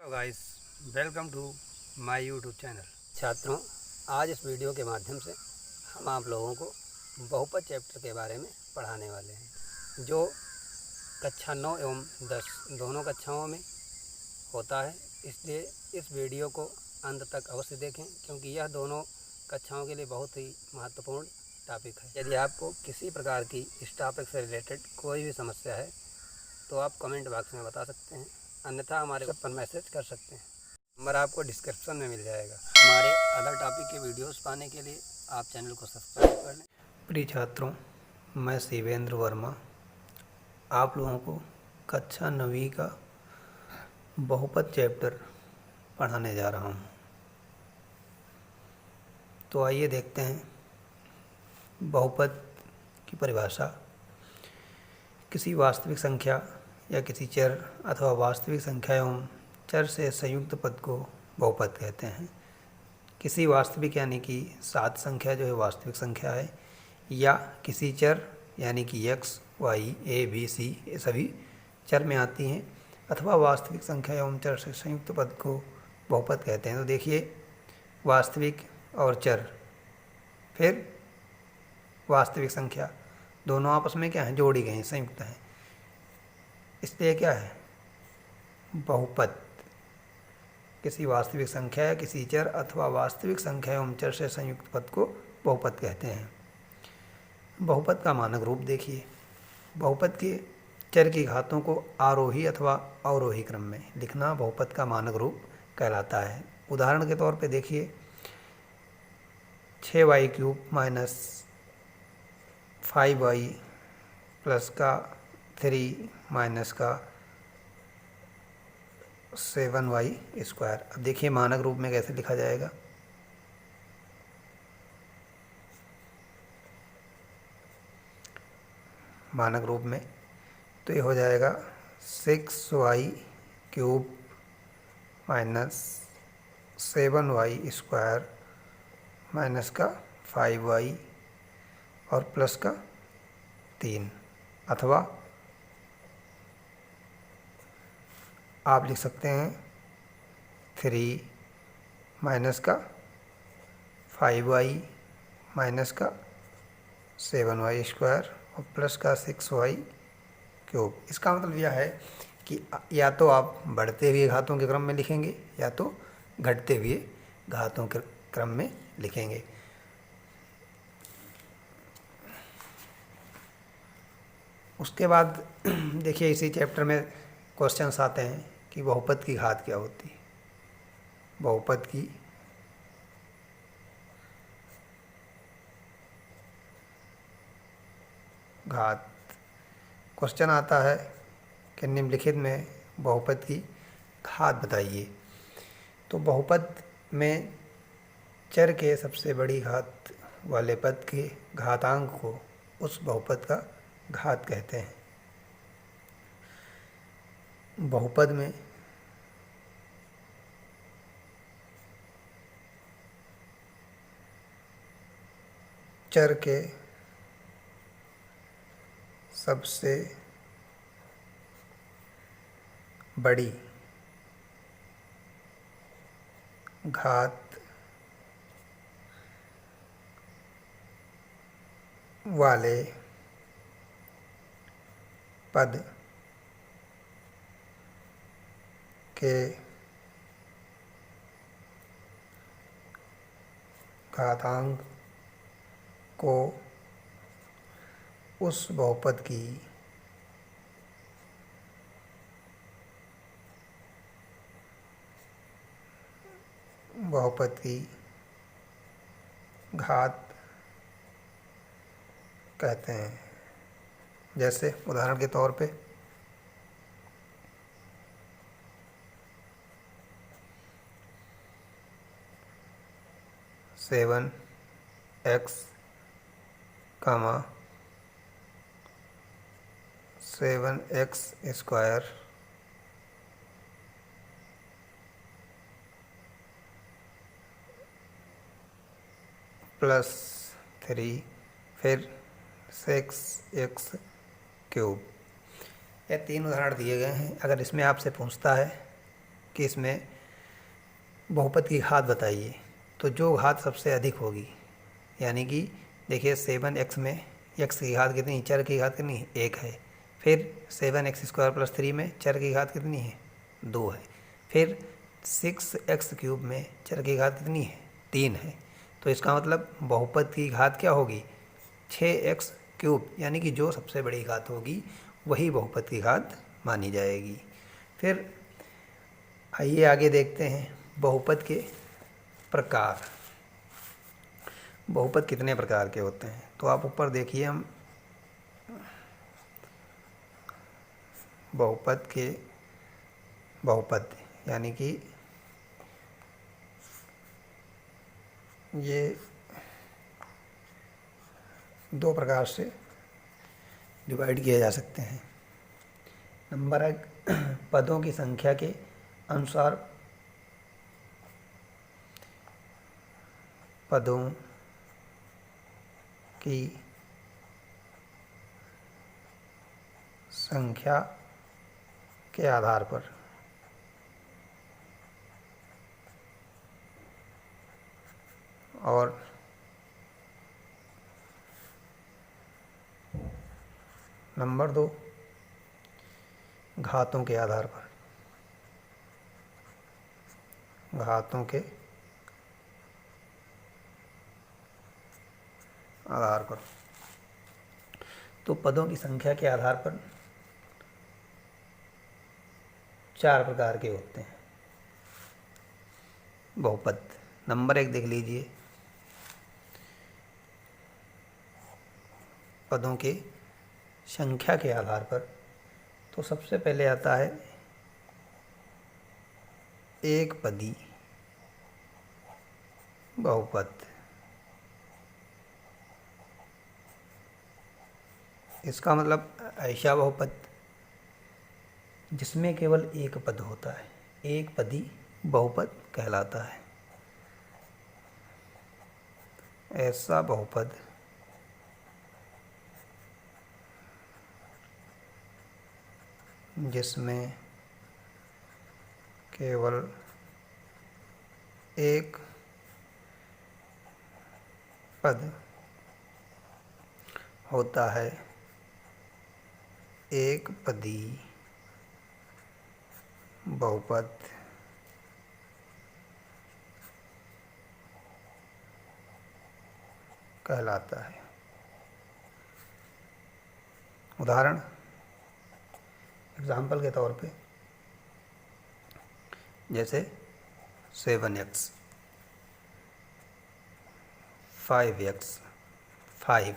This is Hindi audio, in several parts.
Hello guys, welcome to my YouTube channel. छात्रों, आज इस वीडियो के माध्यम से हम आप लोगों को बहुपद चैप्टर के बारे में पढ़ाने वाले हैं, जो कक्षा 9 एवं 10 दोनों कक्षाओं में होता है। इसलिए इस वीडियो को अंत तक अवश्य देखें, क्योंकि यह दोनों कक्षाओं के लिए बहुत ही महत्वपूर्ण टॉपिक है। यदि आपको किसी प्रकार की इस टॉपिक से रिलेटेड कोई भी समस्या है तो आप कमेंट बॉक्स में बता सकते हैं, अन्यथा हमारे पर मैसेज कर सकते हैं। नंबर आपको डिस्क्रिप्शन में मिल जाएगा। हमारे अदर टॉपिक के वीडियोस पाने के लिए आप चैनल को सब्सक्राइब कर लें। प्रिय छात्रों, मैं शिवेंद्र वर्मा आप लोगों को कक्षा 9वीं का बहुपद चैप्टर पढ़ाने जा रहा हूँ। तो आइए देखते हैं बहुपद की परिभाषा। किसी वास्तविक संख्या या किसी चर अथवा वास्तविक संख्या एवं चर से संयुक्त पद को बहुपद कहते हैं। किसी वास्तविक यानी कि 7 संख्या जो है वास्तविक संख्या है, या किसी चर यानी कि x, y, a, b, c ये सभी चर में आती हैं, अथवा वास्तविक संख्या एवं चर से संयुक्त पद को बहुपद कहते हैं। तो देखिए, वास्तविक और चर, फिर वास्तविक संख्या, दोनों आपस में क्या है, जोड़ी गई, संयुक्त हैं। इसलिए क्या है, बहुपद। किसी वास्तविक संख्या या किसी चर अथवा वास्तविक संख्या एवं चर से संयुक्त पद को बहुपद कहते हैं। बहुपद का मानक रूप देखिए। बहुपद के चर की घातों को आरोही अथवा अवरोही क्रम में लिखना बहुपद का मानक रूप कहलाता है। उदाहरण के तौर पे देखिए, 6y³ माइनस 5y प्लस का 3 माइनस का 7y²। अब देखिए मानक रूप में कैसे लिखा जाएगा। मानक रूप में तो ये हो जाएगा 6y³ माइनस 7y² माइनस का 5y और प्लस का 3, अथवा आप लिख सकते हैं 3 माइनस का 5y माइनस का 7y² और प्लस का 6y³। इसका मतलब यह है कि या तो आप बढ़ते हुए घातों के क्रम में लिखेंगे या तो घटते हुए घातों के क्रम में लिखेंगे। उसके बाद देखिए, इसी चैप्टर में क्वेश्चंस आते हैं कि बहुपद की घात क्या होती है। बहुपद की घात, क्वेश्चन आता है कि निम्नलिखित में बहुपद की घात बताइए। तो बहुपद में चर के सबसे बड़ी घात वाले पद के घातांक को उस बहुपद का घात कहते हैं। बहुपद में चर के सबसे बड़ी घात वाले पद के घातांक को उस बहुपद की घात कहते हैं। जैसे उदाहरण के तौर पे 7x, 7x² प्लस 3, फिर 6x³। ये 3 उदाहरण दिए गए हैं। अगर इसमें आपसे पूछता है कि इसमें बहुपद की घात बताइए, तो जो घात सबसे अधिक होगी, यानी कि देखिए 7x में x की घात कितनी, चर की घात कितनी है, 1 है। फिर 7x² + 3 में चर की घात कितनी है, 2 है। फिर 6x³ में चर की घात कितनी है, 3 है। तो इसका मतलब बहुपद की घात क्या होगी, 6x³, यानी कि जो सबसे बड़ी घात होगी वही बहुपद की घात मानी जाएगी। फिर आइए आगे देखते हैं बहुपद के प्रकार। बहुपद कितने प्रकार के होते हैं, तो आप ऊपर देखिए, हम बहुपद के बहुपद यानी कि ये 2 प्रकार से डिवाइड किए जा सकते हैं। नंबर 1, पदों की संख्या के अनुसार पदों की संख्या के आधार पर और नंबर 2, घातों के आधार पर, घातों के आधार पर। तो पदों की संख्या के आधार पर 4 प्रकार के होते हैं बहुपद। नंबर 1 देख लीजिए, पदों के संख्या के आधार पर। तो सबसे पहले आता है एक पदी बहुपद। इसका मतलब ऐसा बहुपद जिसमें केवल एक पद होता है, एक पदी बहुपद कहलाता है। ऐसा बहुपद जिसमें केवल एक पद होता है, एक पदी बहुपद कहलाता है। उदाहरण, एग्जाम्पल के तौर पे, जैसे 7x, 5x, 5,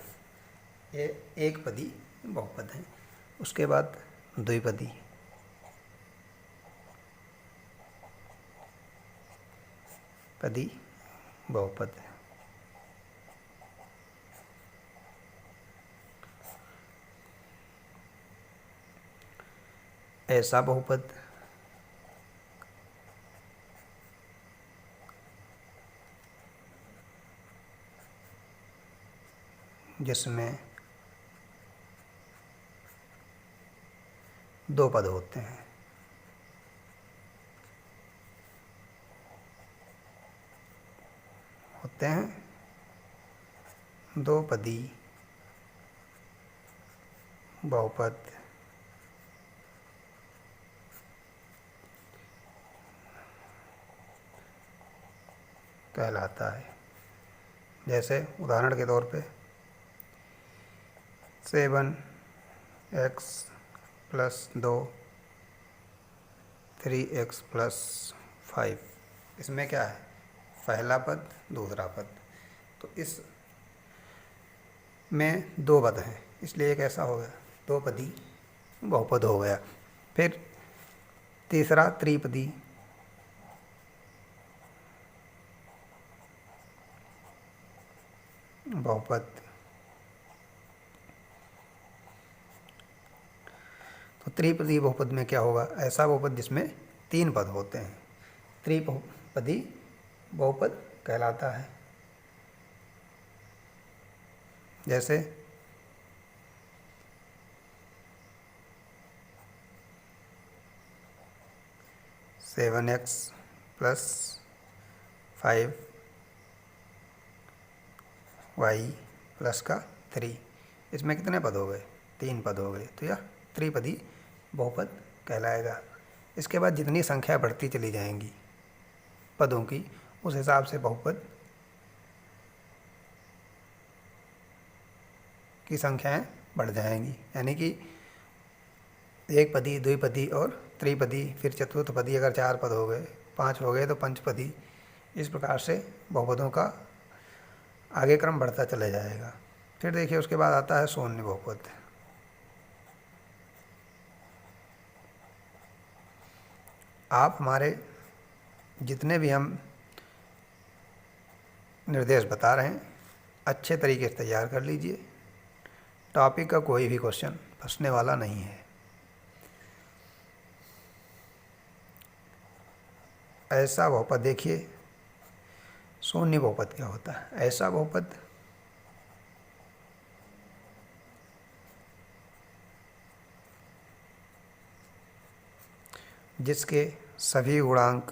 ये एक पदी बहुपद हैं। उसके बाद द्विपदी, पदी बहुपद है। ऐसा बहुपद जिसमें 2 पद होते हैं, दो पदी बहुपद कहलाता है। जैसे उदाहरण के तौर पे 7x + 2, 3x + 5, इसमें क्या है, पहला पद दूसरा पद। तो इस में 2 पद हैं, इसलिए एक ऐसा हो गया, 2 पदी बहुपद हो गया। फिर तीसरा त्रिपदी बहुपद। तो त्रिपदी बहुपद में क्या होगा, ऐसा बहुपद जिसमें 3 पद होते हैं, त्रिपदी बहुपद कहलाता है। जैसे 7x प्लस 5y प्लस का 3। इसमें कितने पद हो गए? 3 पद हो गए, तो यह त्रिपदी बहुपद कहलाएगा। इसके बाद जितनी संख्या बढ़ती चली जाएंगी पदों की, उस हिसाब से बहुपद की संख्याएं बढ़ जाएंगी। यानी कि एक पदी, द्विपदी और त्रिपदी, फिर चतुर्थपदी, अगर 4 पद हो गए, 5 हो गए तो पंचपदी। इस प्रकार से बहुपदों का आगे क्रम बढ़ता चला जाएगा। फिर देखिए उसके बाद आता है शून्य बहुपद। आप हमारे जितने भी हम निर्देश बता रहे हैं अच्छे तरीके से तैयार कर लीजिए। टॉपिक का कोई भी क्वेश्चन फंसने वाला नहीं है। ऐसा बहुपद देखिए, शून्य बहुपद क्या होता है? ऐसा बहुपद जिसके सभी गुणांक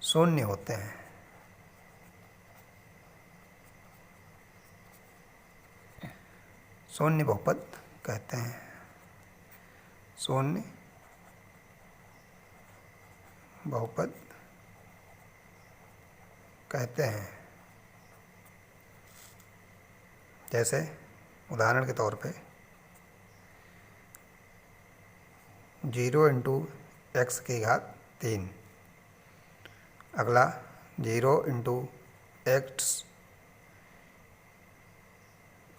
शून्य होते हैं। शून्य बहुपद कहते हैं। शून्य बहुपद कहते हैं। जैसे उदाहरण के तौर पे 0 इंटू एक्स की घात 3, अगला 0 इंटू एक्स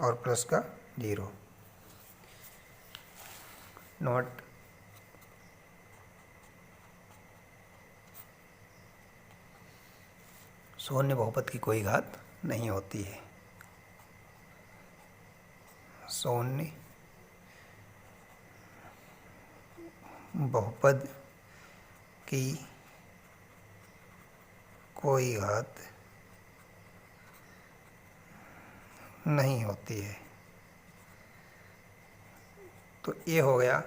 और प्लस का 0। नोट, शून्य बहुपद की कोई घात नहीं होती है। शून्य बहुपद की कोई घात नहीं होती है। तो ये हो गया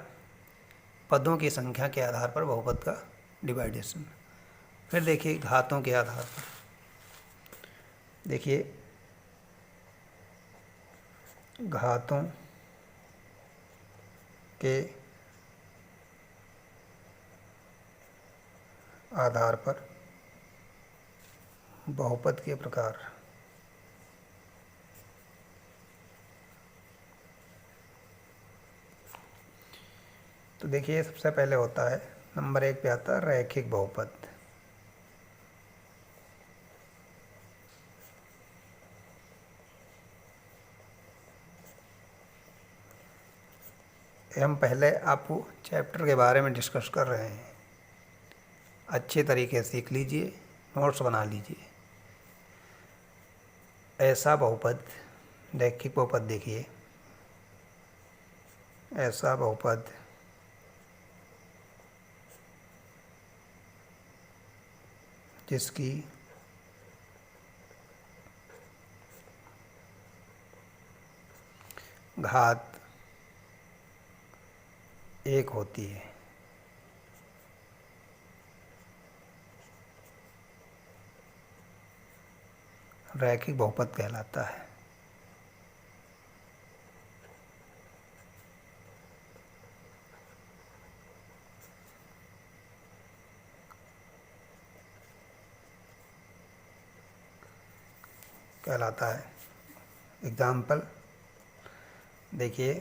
पदों की संख्या के आधार पर बहुपद का डिवाइडेशन। फिर देखिए घातों के आधार पर। देखिए घातों के आधार पर बहुपद के प्रकार। तो देखिए सबसे पहले होता है, नंबर 1 पे आता है रैखिक बहुपद। हम पहले आपको चैप्टर के बारे में डिस्कस कर रहे हैं, अच्छे तरीके से सीख लीजिए, नोट्स बना लीजिए। ऐसा बहुपद, रैखिक बहुपद देखिए, ऐसा बहुपद जिसकी घात 1 होती है। रैखिक बहुपद कहलाता है। एग्जाम्पल देखिए,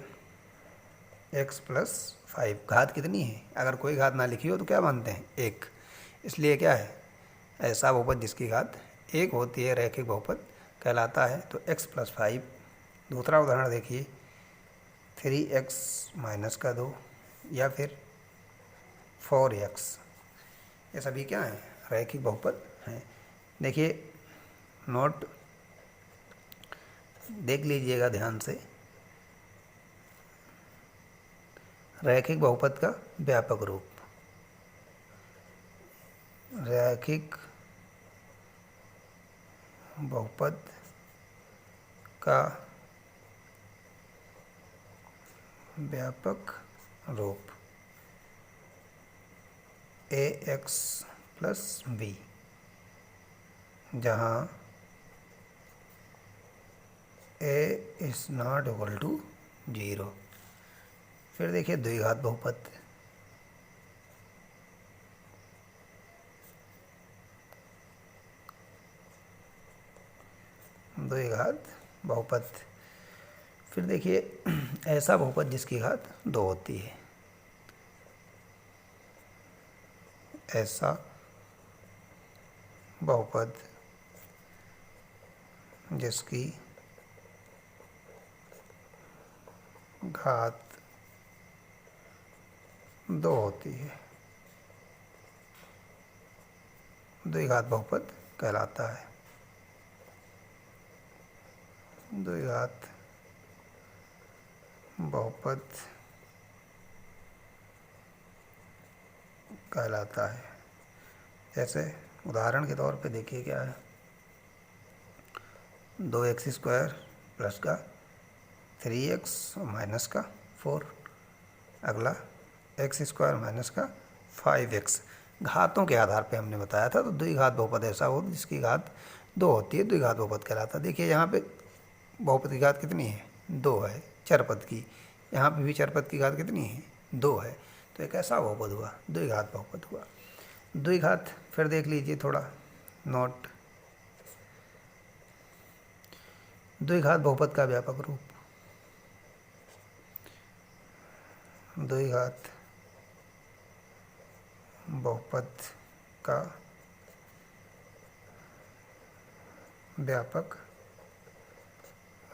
x प्लस 5, घात कितनी है? अगर कोई घात ना लिखी हो तो क्या मानते हैं? 1। इसलिए क्या है? ऐसा बहुपद जिसकी घात 1 होती है रैखिक बहुपद कहलाता है। तो x प्लस 5। दूसरा उदाहरण देखिए, 3x माइनस का 2 या फिर 4x, ये सभी क्या हैं? रैखिक बहुपद हैं। देखिए नोट देख लीजिएगा ध्यान से। रैखिक बहुपद का व्यापक रूप, रैखिक बहुपद का व्यापक रूप ax प्लस b, जहाँ a is not equal to 0। फिर देखिए द्विघात बहुपद। द्विघात बहुपद, फिर देखिए ऐसा बहुपद जिसकी घात 2 होती है। ऐसा बहुपद जिसकी घात 2 होती है द्विघात बहुपद कहलाता है। द्विघात बहुपद कहलाता है। जैसे उदाहरण के तौर पे देखिए क्या है, 2x² प्लस का 3x और माइनस का 4। अगला x² माइनस का 5x। घातों के आधार पे हमने बताया था। तो द्विघात बहुपद ऐसा हो जिसकी घात 2 होती है, द्विघात बहुपद कहलाता है। देखिए यहाँ पे बहुपद की घात कितनी है, 2 है। चरपद की, यहाँ पे भी चरपद की घात कितनी है, 2 है। तो एक ऐसा बहुपद हुआ, द्विघात बहुपद हुआ। द्विघात फिर देख लीजिए थोड़ा नोट। द्विघात बहुपद का व्यापक रूप, द्विघात बहुपद का व्यापक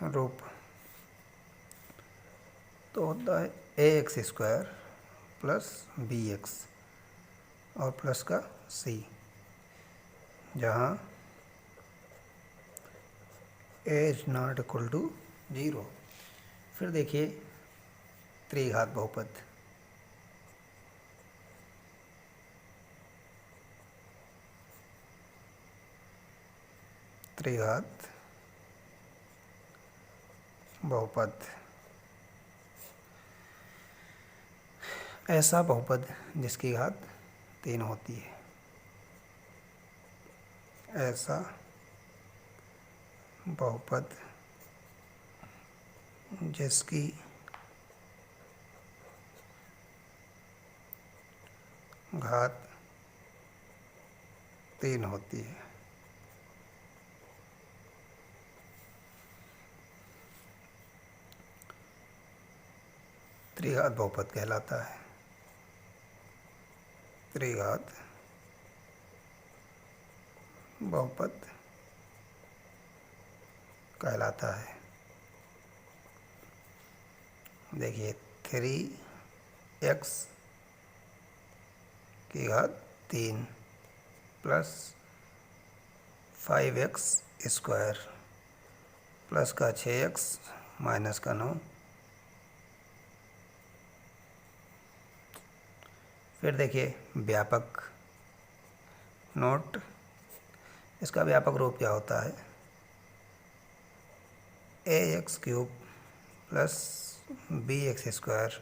रूप तो होता है ax² प्लस bx और प्लस का c, जहाँ a is not equal to 0। फिर देखिए त्रिघात बहुपद। त्रिघात बहुपद ऐसा बहुपद जिसकी घात 3 होती है। ऐसा बहुपद जिसकी घात 3 होती है। त्रिघात बहुपद कहलाता है। त्रिघात बहुपद कहलाता है। देखिए 3x की घात 3 प्लस 5x² प्लस का 6x माइनस का 9। फिर देखिए व्यापक नोट, इसका व्यापक रूप क्या होता है, ax³ plus bx²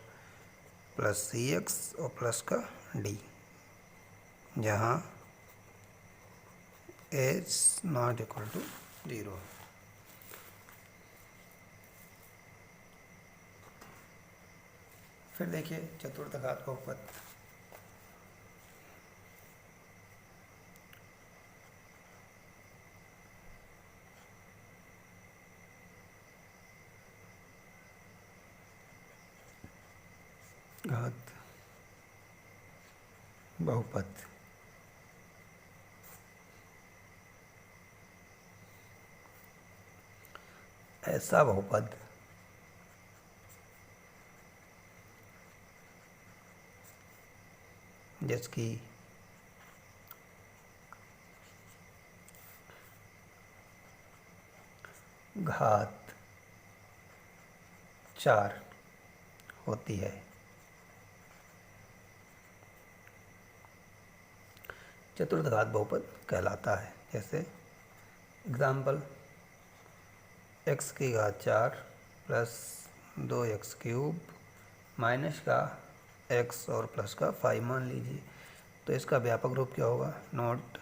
plus cx और प्लस का d, जहाँ a is not equal to 0। फिर देखिए चतुर्थघात बहुपद। घात बहुपद ऐसा बहुपद जिसकी घात 4 होती है। चतुर्थघात बहुपद कहलाता है। जैसे एग्जाम्पल, x की घात 4 प्लस 2x³ माइनस का x और प्लस का 5 मान लीजिए। तो इसका व्यापक रूप क्या होगा? नोट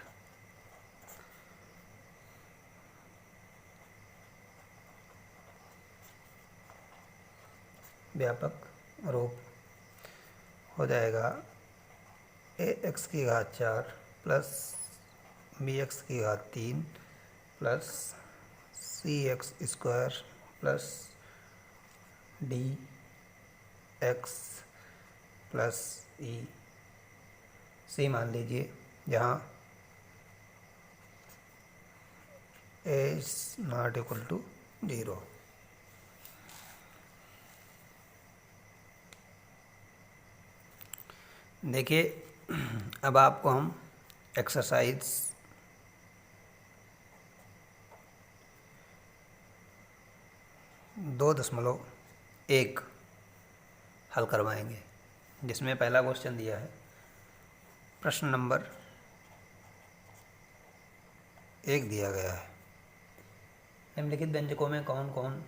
व्यापक रूप हो जाएगा ax की घात 4 प्लस bx की घात 3 plus cx square plus D X plus E सी मान लीजिए, जहाँ a is not equal to 0। देखिए, अब आपको हम एक्सरसाइज 2.1 हल करवाएंगे, जिसमें पहला क्वेश्चन दिया है। प्रश्न नंबर 1 दिया गया है, निम्नलिखित व्यंजकों में कौन कौन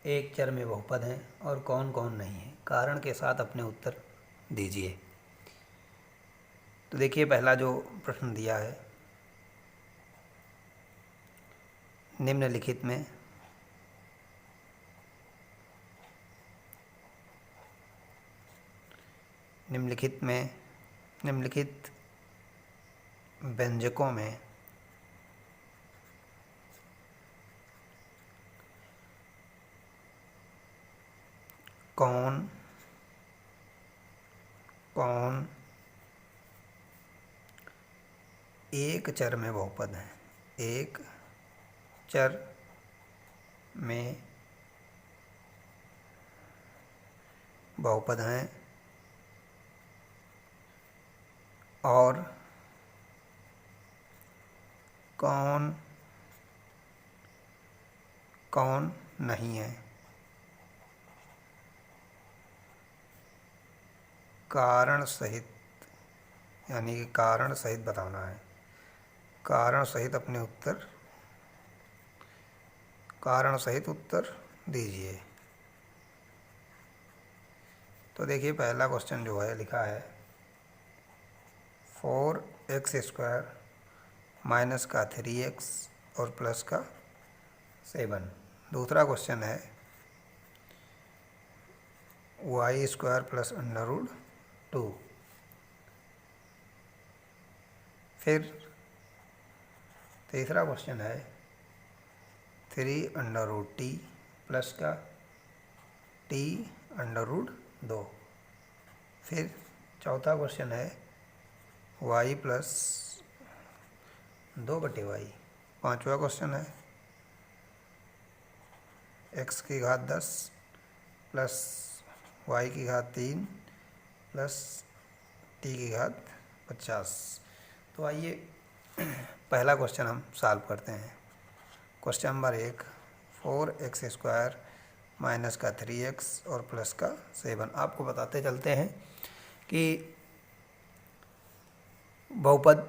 एक चर में बहुपद हैं और कौन कौन नहीं है, कारण के साथ अपने उत्तर दीजिए। तो देखिए, पहला जो प्रश्न दिया है, निम्नलिखित में निम्नलिखित व्यंजकों में कौन कौन एक चर में बहुपद है। एक चर में बहुपद हैं और कौन कौन नहीं है। कारण सहित, यानी कि कारण सहित बताना है। कारण सहित अपने उत्तर, कारण सहित उत्तर दीजिए। तो देखिए, पहला क्वेश्चन जो है लिखा है 4x स्क्वायर माइनस का 3x और प्लस का 7। दूसरा क्वेश्चन है y square plus under root 2। फिर तीसरा क्वेश्चन है 3 अंडर रूट t प्लस का t अंडर रूट 2। फिर चौथा क्वेश्चन है y प्लस 2/y। पांचवा क्वेश्चन है x की घात 10 प्लस y की घात 3 प्लस t की घात 50। तो आइए पहला क्वेश्चन हम सॉल्व करते हैं। Question number 1, 4x square minus का 3x और प्लस का 7। आपको बताते चलते हैं कि बहुपद,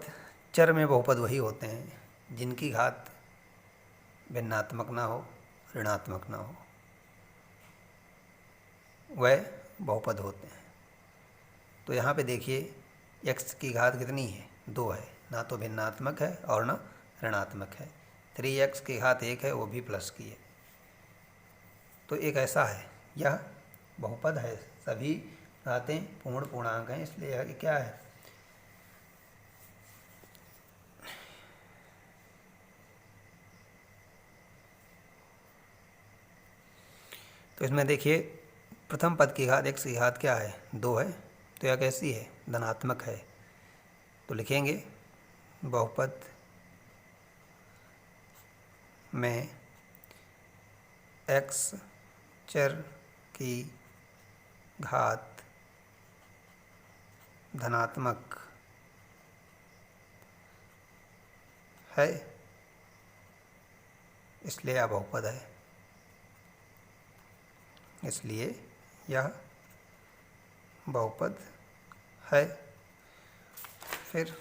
चर में बहुपद वही होते हैं जिनकी घात भिन्नात्मक ना हो, ऋणात्मक ना हो, वह बहुपद होते हैं। तो यहाँ पे देखिए, x की घात कितनी है? 2 है, ना तो भिन्नात्मक है और ना ऋणात्मक है। 3x की घात 1 है, वो भी प्लस की है। तो एक ऐसा है, यह बहुपद है, सभी घातें पूर्ण पूर्णांक हैं, इसलिए यह क्या है? तो इसमें देखिए, प्रथम पद की घात x की घात क्या है? 2 है, तो यह कैसी है? धनात्मक है। तो लिखेंगे बहुपद में x चर की घात धनात्मक है, इसलिए यह बहुपद है, इसलिए यह बहुपद है। फिर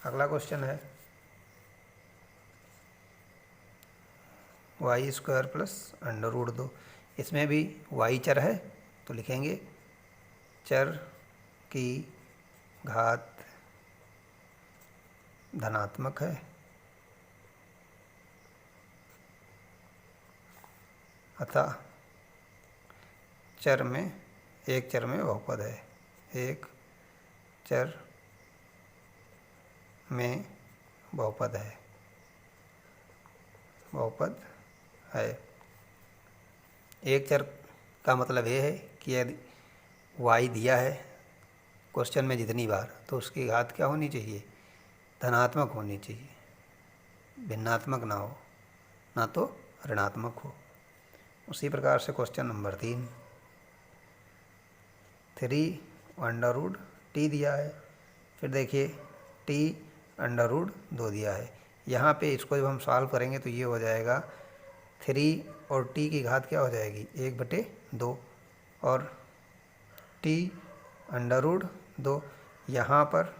अगला क्वेश्चन है y square plus under root 2। इसमें भी y चर है, तो लिखेंगे चर की घात धनात्मक है अतः एक चर में बहुपद है। एक चर में बहुपद है। एक चर का मतलब ये है कि यदि y दिया है क्वेश्चन में जितनी बार, तो उसकी घात क्या होनी चाहिए? धनात्मक होनी चाहिए, भिन्नात्मक ना हो, ना तो ऋणात्मक हो। उसी प्रकार से क्वेश्चन नंबर 3, 3√t दिया है। फिर देखिए t√2 दिया है। यहाँ पे इसको जब हम सॉल्व करेंगे तो ये हो जाएगा 3 और t की घात क्या हो जाएगी? 1/2 और t√2 यहाँ पर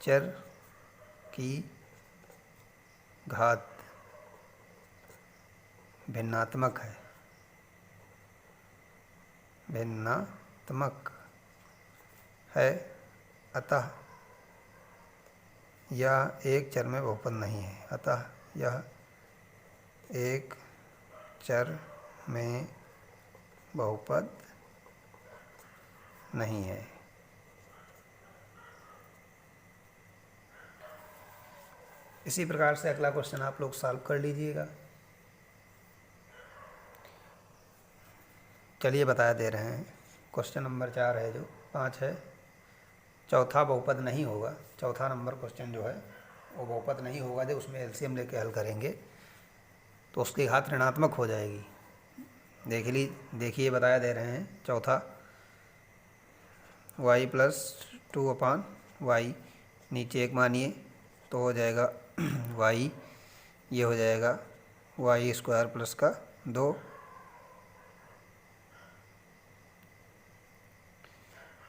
चर की घात भिन्नात्मक है अतः यह एक चर में बहुपद नहीं है। अतः यह एक चर में बहुपद नहीं है। इसी प्रकार से अगला क्वेश्चन आप लोग सॉल्व कर लीजिएगा। चलिए बता दे रहे हैं। क्वेश्चन नंबर 4 है, जो 5 है, चौथा बहुपद नहीं होगा। चौथा नंबर क्वेश्चन जो है वो बहुपद नहीं होगा। जब उसमें एलसीएम लेके हल करेंगे तो उसकी घात ऋणात्मक हो जाएगी। देखिए बताया दे रहे हैं। चौथा y+2/y, नीचे एक मानिए तो हो जाएगा y, ये हो जाएगा y² + 2,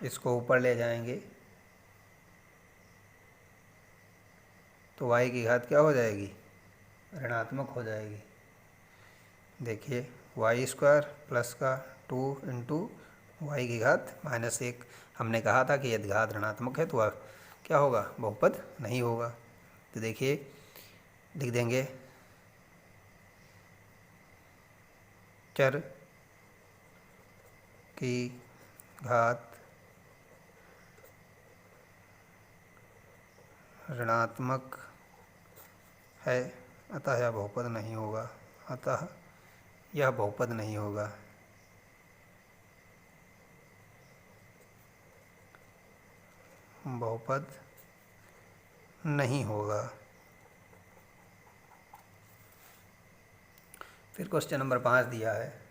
इसको ऊपर ले जाएंगे तो y की घात क्या हो जाएगी? ऋणात्मक हो जाएगी। देखिए y² + 2 × y की घात -1। हमने कहा था कि यदि घात ऋणात्मक है तो वह क्या होगा? बहुपद नहीं होगा। तो देखिए लिख देंगे चर की घात ऋणात्मक है अतः यह बहुपद नहीं होगा। अतः यह बहुपद नहीं होगा। बहुपद नहीं होगा। फिर क्वेश्चन नंबर 5 दिया है,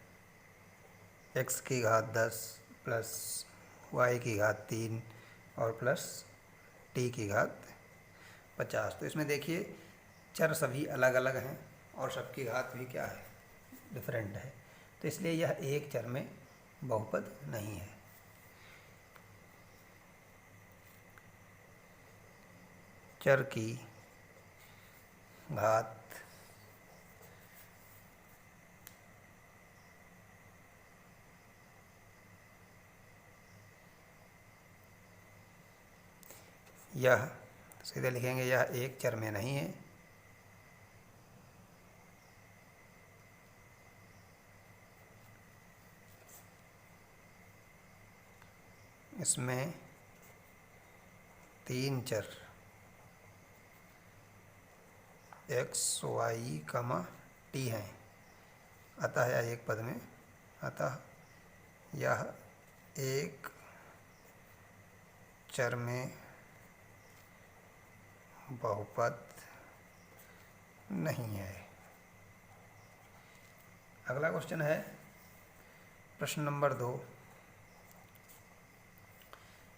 x की घात 10 + y की घात 3 और प्लस t की घात 50। तो इसमें देखिए चर सभी अलग अलग हैं और सबकी घात भी क्या है? डिफरेंट है। तो इसलिए यह एक चर में बहुपद नहीं है। चर की घात यह सीधे लिखेंगे, यह एक चर में नहीं है। इसमें 3 चर x, y, t हैं। अतः यह एक पद में, अतः यह एक चर में बहुपद नहीं है। अगला क्वेश्चन है प्रश्न नंबर 2।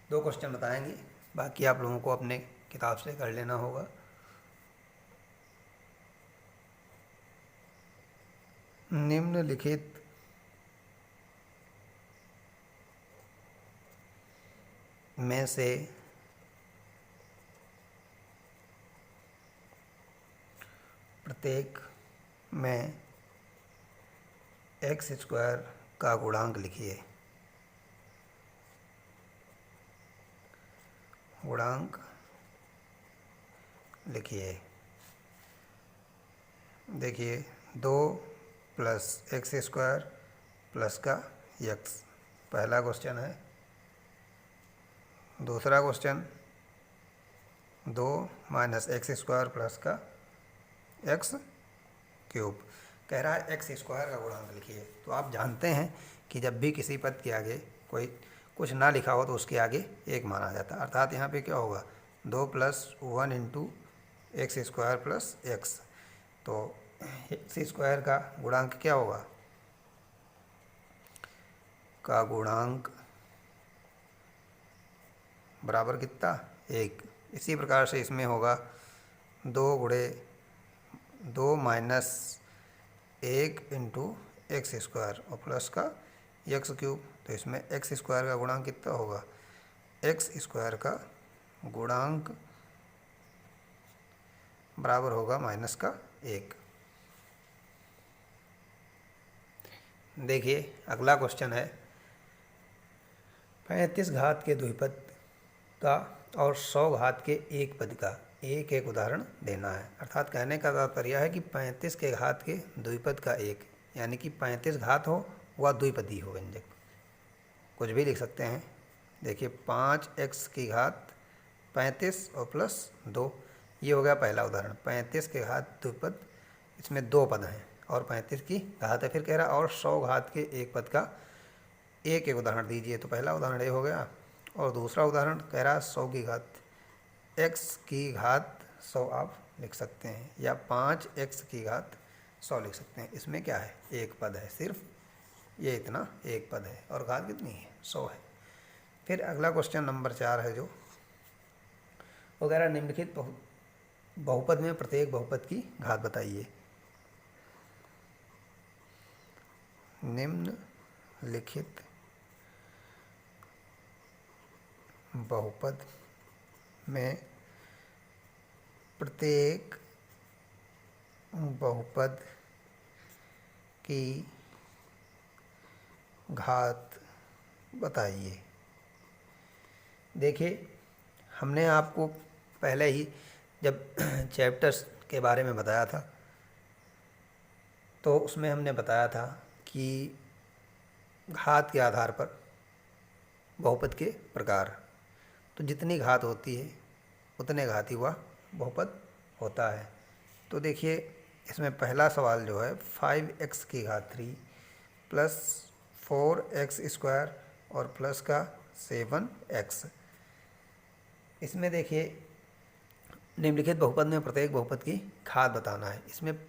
2 क्वेश्चन बताएंगे, बाकी आप लोगों को अपने किताब से कर लेना होगा। निम्नलिखित में से प्रत्येक में x² का गुणांक लिखिए। गुणांक लिखिए। देखिए 2 प्लस एक्स स्क्वायर प्लस का एक्स, पहला क्वेश्चन है। दूसरा question 2 minus x square plus का एक्स क्यूब, कह रहा है एक्स स्क्वायर का गुणांक लिखिए। तो आप जानते हैं कि जब भी किसी पद के आगे कोई कुछ ना लिखा हो तो उसके आगे एक माना जाता है, अर्थात यहाँ पे क्या होगा 2 plus 1 into x square plus x. तो एक्स स्क्वायर का गुणांक क्या होगा, का गुणांक बराबर कितना 1। इसी प्रकार से इसमें होगा 2 माइनस 1 इंटू एक्स स्क्वायर और प्लस का एक्स क्यूब। तो इसमें एक्स स्क्वायर का गुणांक कितना होगा, एक्स स्क्वायर का गुणांक बराबर होगा माइनस का 1। देखिए अगला क्वेश्चन है 35 घात के द्विपद का और 100 घात के एक पद का एक एक उदाहरण देना है। अर्थात कहने का तात्पर्य है कि 35 के घात के द्विपद का एक, यानी कि 35 घात हो वह द्विपदी हो व्यंजक, कुछ भी लिख सकते हैं। देखिए 5x की घात 35 और प्लस 2, ये हो गया पहला उदाहरण। 35 के घात द्विपद, इसमें 2 पद हैं और 35 की घात है। फिर कह रहा और 100 घात के एक पद का एक एक उदाहरण दीजिए। तो पहला उदाहरण ये हो गया और दूसरा उदाहरण कह रहा 100 की घात x की घात 100 आप लिख सकते हैं, या 5x की घात 100 लिख सकते हैं। इसमें क्या है, एक पद है, सिर्फ ये इतना एक पद है और घात कितनी है 100 है। फिर अगला क्वेश्चन नंबर 4 है जो वगैरह निम्नलिखित बहुपद में प्रत्येक बहुपद की घात बताइए। निम्नलिखित बहुपद में प्रत्येक बहुपद की घात बताइए। देखिए हमने आपको पहले ही जब चैप्टर्स के बारे में बताया था तो उसमें हमने बताया था कि घात के आधार पर बहुपद के प्रकार, तो जितनी घात होती है उतने घाती हुआ बहुपद होता है। तो देखिए इसमें पहला सवाल जो है 5x की घात 3 प्लस 4x स्क्वायर और प्लस का 7x। इसमें देखिए निम्नलिखित बहुपद में प्रत्येक बहुपद की घात बताना है। इसमें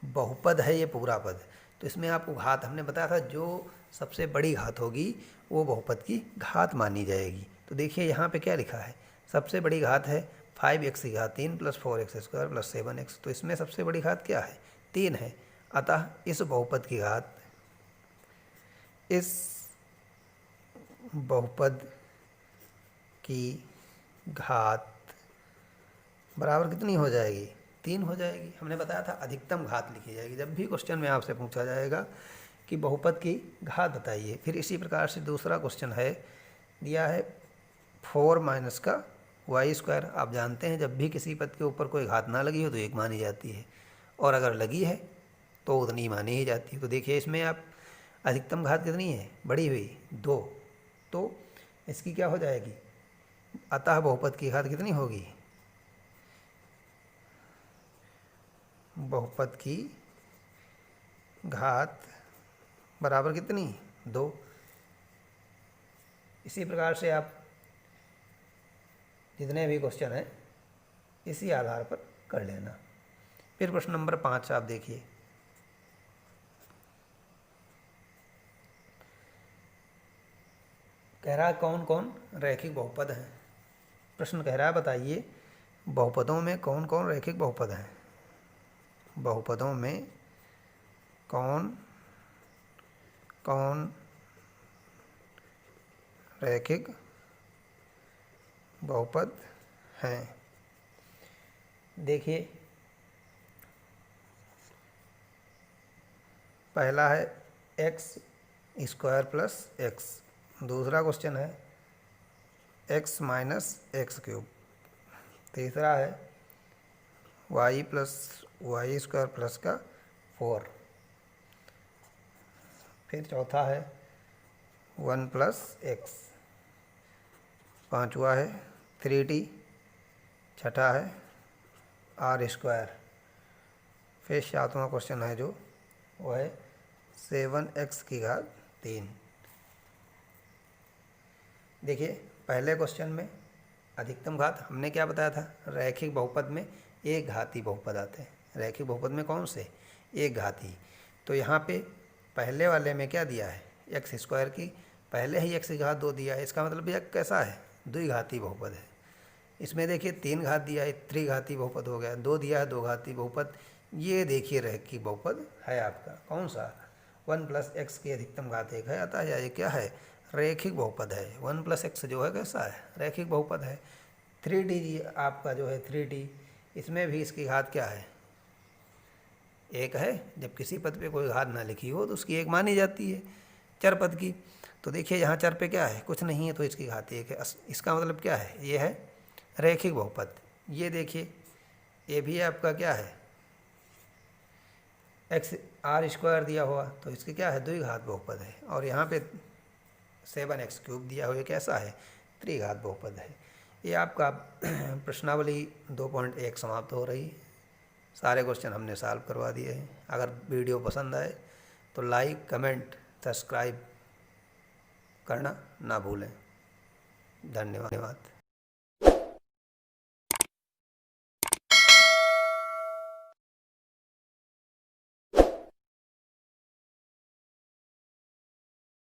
बहुपद है ये पूरा पद, तो इसमें आपको घात हमने बताया था जो सबसे बड़ी घात होगी वो बहुपद की घात मानी जाएगी। तो देखिए यहाँ पे क्या लिखा है, सबसे बड़ी घात है 5x की घात 3 plus 4x square plus 7x। तो इसमें सबसे बड़ी घात क्या है, 3 है। अतः इस बहुपद की घात, इस बहुपद की घात बराबर कितनी हो जाएगी, 3 हो जाएगी। हमने बताया था अधिकतम घात लिखी जाएगी। जब भी क्वेश्चन में आपसे पूछा जाएगा कि बहुपद की घात बताइए। फिर इसी प्रकार से दूसरा क्वेश्चन है, दिया है 4 माइनस का वाई स्क्वायर। आप जानते हैं जब भी किसी पद के ऊपर कोई घात ना लगी हो तो एक मानी जाती है, और अगर लगी है तो उतनी ही मानी ही जाती है। तो देखिए इसमें आप अधिकतम घात कितनी है, बड़ी हुई 2, तो इसकी क्या हो जाएगी, अतः बहुपद की घात कितनी होगी, बहुपद की घात बराबर कितनी 2। इसी प्रकार से आप जितने भी क्वेश्चन हैं इसी आधार पर कर लेना। फिर प्रश्न नंबर 5 आप देखिए, कह रहा है कौन कौन रैखिक बहुपद हैं। प्रश्न कह रहा है बताइए बहुपदों में कौन कौन रैखिक बहुपद हैं। बहुपदों में कौन कौन रैखिक बहुपद हैं। देखिए पहला है x स्क्वायर प्लस एक्स। दूसरा क्वेश्चन है एक्स माइनस एक्स क्यूब। तीसरा है y plus y square plus का 4। फिर चौथा है 1 प्लस एक्स। पाँचवा है 3t। छठा है आर स्क्वायर। फिर सातवां क्वेश्चन है जो वो है 7x की घात 3। देखिए पहले क्वेश्चन में अधिकतम घात हमने क्या बताया था, रैखिक बहुपद में एक घाती बहुपद आते हैं। रैखिक बहुपद में कौन से, एक घाती। तो यहाँ पे पहले वाले में क्या दिया है, एक्स स्क्वायर की पहले ही एक्स की घात 2 दिया है। इसका मतलब यह कैसा है, द्विघाती बहुपद है। इसमें देखिए 3 घात दिया है, त्रिघाती बहुपद हो गया। 2 दिया है, 2 घाती बहुपद। ये देखिए रैखिक बहुपद है आपका कौन सा, 1 प्लस एक्स की अधिकतम घात 1 है अतः ये क्या है, रैखिक बहुपद है। 1 प्लस एक्स जो है कैसा है, रैखिक बहुपद है। 3d आपका जो है 3d, इसमें भी इसकी घात क्या है, 1 है। जब किसी पद पे कोई घात ना लिखी हो तो उसकी 1 मानी जाती है चर पद की। तो देखिए यहाँ चर पे क्या है, कुछ नहीं है, तो इसकी घात 1 है। इसका मतलब क्या है, ये है रैखिक बहुपद। ये देखिए ये भी आपका क्या है, एक्स आर स्क्वायर दिया हुआ, तो इसकी क्या है, द्विघात बहुपद है। और यहाँ पे 7x क्यूब दिया हुआ, कैसा है, त्रिघात बहुपद है। ये आपका प्रश्नावली 2.1 समाप्त हो रही है। सारे क्वेश्चन हमने सॉल्व करवा दिए हैं। अगर वीडियो पसंद आए तो लाइक कमेंट सब्सक्राइब करना ना भूलें। धन्यवाद।